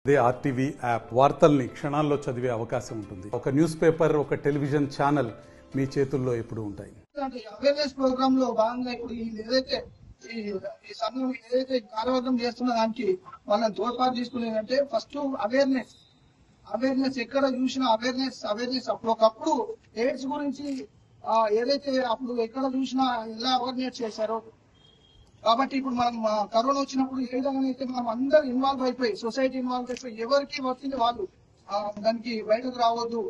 They RTV app వార్తల్ని క్షణాల్లో చదివే అవకాశం ఉంటుంది. ఒక న్యూస్ పేపర్, ఒక టెలివిజన్ ఛానల్ మీ చేతుల్లో ఎప్పుడు ఉంటాయి. అవేర్నెస్ ప్రోగ్రామ్ లో భాగంగా ఇప్పుడు ఏదైతే ఈ సమయం ఏదైతే కార్యవర్గం చేస్తున్న దానికి వాళ్ళని తోడ్పాటు తీసుకునేదంటే ఫస్ట్ అవేర్నెస్ ఎక్కడ చూసినా అవేర్నెస్ ఒకప్పుడు ఎయిడ్స్ గురించి ఏదైతే అప్పుడు ఎక్కడ చూసినా ఎలా అవేర్నెస్ చేశారో, కాబట్టి ఇప్పుడు మనం కరోనా వచ్చినప్పుడు ఏ విధంగా అయితే మనం అందరూ ఇన్వాల్వ్ అయిపోయి సొసైటీ ఇన్వాల్వ్ అయిపోయి ఎవరికి వచ్చింది వాళ్ళు దానికి బయటకు రావద్దు,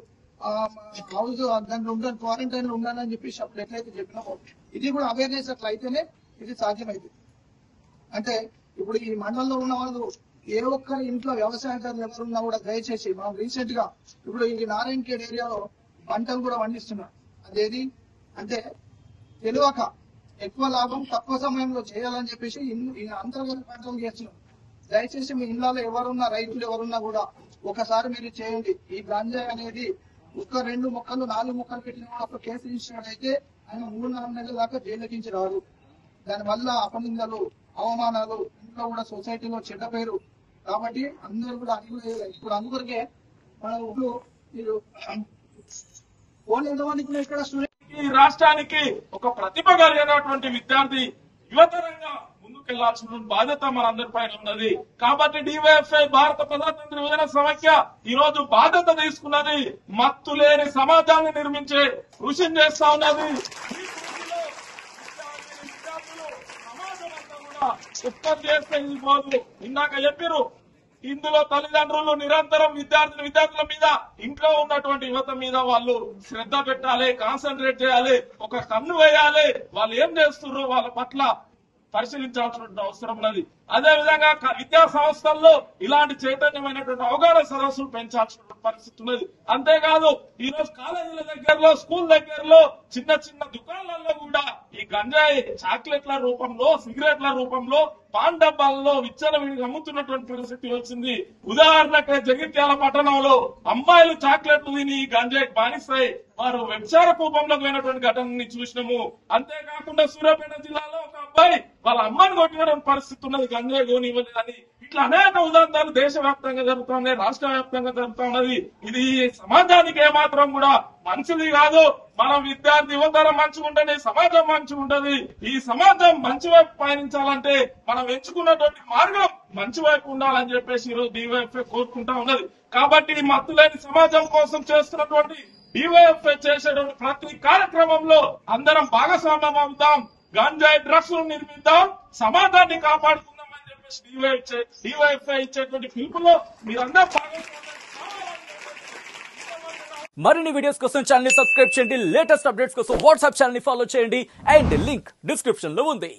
హౌస్ దాంట్లో ఉండాలి, క్వారంటైన్ లో ఉండాలని చెప్పేసి అప్పుడు ఎట్లయితే చెప్పినామో ఇది కూడా అవేర్నెస్ అట్లా అయితేనే ఇది సాధ్యమైంది. అంటే ఇప్పుడు ఈ మండలంలో ఉన్న వాళ్ళు ఏ ఒక్కరి ఇంట్లో వ్యవసాయదారులు ఎవరున్నా కూడా దయచేసి మనం రీసెంట్ గా ఇప్పుడు ఈ నారాయణఖేడ్ ఏరియాలో పంటలు కూడా పండిస్తున్నారు. అదేది అంటే తెలియక ఎక్కువ లాభం తక్కువ సమయంలో చేయాలని చెప్పేసి అంతర్గత పంటలు చేస్తున్నాం. దయచేసి మీ ఇళ్లలో ఎవరున్నా రైతులు ఎవరున్నా కూడా ఒకసారి మీరు చేయండి. ఈ గంజాయి అనేది 1-2 మొక్కలు 4 మొక్కలు పెట్టిన కూడా ఒక కేసు ఇచ్చినట్టయితే ఆయన 3-4 నెలల దాకా జైలుకించి రాదు. దానివల్ల అపనిందలు, అవమానాలు, ఇంట్లో కూడా సొసైటీలో చెడ్డ పేరు. కాబట్టి అందరూ కూడా ఇప్పుడు అందుకొరకే మన మీరు ఫోన్ ఎంతమందికి ఇక్కడ ఈ రాష్ట్రానికి ఒక ప్రతిభ కలిగినటువంటి విద్యార్థి యువతరంగా ముందుకెళ్లాల్సిన బాధ్యత మనందరి పైన ఉన్నది. కాబట్టి డివైఎఫ్ఐ భారత ప్రజాతంత్ర విభజన సమైక్య ఈ రోజు బాధ్యత తీసుకున్నది. మత్తు లేని సమాజాన్ని నిర్మించే కృషి చేస్తా ఉన్నది. సమాజం అంతా కూడా ఉత్పత్తి చేస్తే పోదు. ఇందాక చెప్పారు, ఇందులో తల్లిదండ్రులు నిరంతరం విద్యార్థుల మీద, ఇంట్లో ఉన్నటువంటి యువత మీద వాళ్ళు శ్రద్ధ పెట్టాలి, కాన్సన్ట్రేట్ చేయాలి, ఒక కన్ను వేయాలి. వాళ్ళు ఏం చేస్తున్నారు వాళ్ళ పట్ల పరిశీలించాల్సిన అవసరం ఉన్నది. అదే విధంగా విద్యా సంస్థల్లో ఇలాంటి చైతన్యమైనటువంటి అవగాహన సదస్సులు పెంచాల్సిన పరిస్థితి ఉన్నది. అంతేకాదు ఈ రోజు కాలేజీల దగ్గరలో, స్కూల్ దగ్గరలో, చిన్న చిన్న దుకాణాలలో కూడా ఈ గంజాయి చాక్లెట్ల రూపంలో, సిగరెట్ల రూపంలో, పాన్ డబ్బాల్లో విచ్చలవిడిగా అమ్ముతున్నటువంటి పరిస్థితి వచ్చింది. ఉదాహరణకు జగిత్యాల పట్టణంలో అమ్మాయిలు చాక్లెట్లు తిని గంజాయి బానిస్తాయి వారు వ్యభిచార రూపంలోకి పోయినటువంటి ఘటనని చూసినాము. అంతేకాకుండా సూర్యాపేట జిల్లాలో ఒక అబ్బాయి వాళ్ళ అమ్మని కొట్టినటువంటి పరిస్థితి ఉన్నది, గంజాయి కొనివ్వలేదని. ఇట్లా అనేక ఉదాహరణలు దేశవ్యాప్తంగా జరుగుతున్నాయి, రాష్ట్ర వ్యాప్తంగా జరుగుతా ఉన్నది. ఇది సమాజానికి ఏమాత్రం కూడా మంచిది కాదు. మన విద్యార్థి యువతరం మంచిగా ఉంటేనే సమాజం మంచిగా ఉంటది. ఈ సమాజం మంచి వైపు పయనించాలంటే మనం ఎంచుకున్నటువంటి మార్గం మంచి వైపు ఉండాలని చెప్పేసి ఈరోజు డివైఎఫ్ఐ కోరుకుంటా ఉన్నది. కాబట్టి మత్తు లేని సమాజం కోసం చేస్తున్నటువంటి డివైఎఫ్ఐ చేసేటువంటి ప్రతి కార్యక్రమంలో అందరం భాగస్వామ్యం అవుతాం. గంజాయి డ్రగ్స్ నిర్మిద్దాం, సమాజాన్ని కాపాడుకుందాం అని చెప్పేసి డివైఎఫ్ఐ ఇచ్చేటువంటి పిలుపులో మీరందరూ భాగస్వామ్యం. మరిన్ని వీడియోస్ కోసం ఛానల్ ని సబ్స్క్రైబ్ చేయండి. లేటెస్ట్ అప్డేట్స్ కోసం వాట్సాప్ ఛానల్ ని ఫాలో చేయండి. అండ్ లింక్ డిస్క్రిప్షన్ లో ఉంది.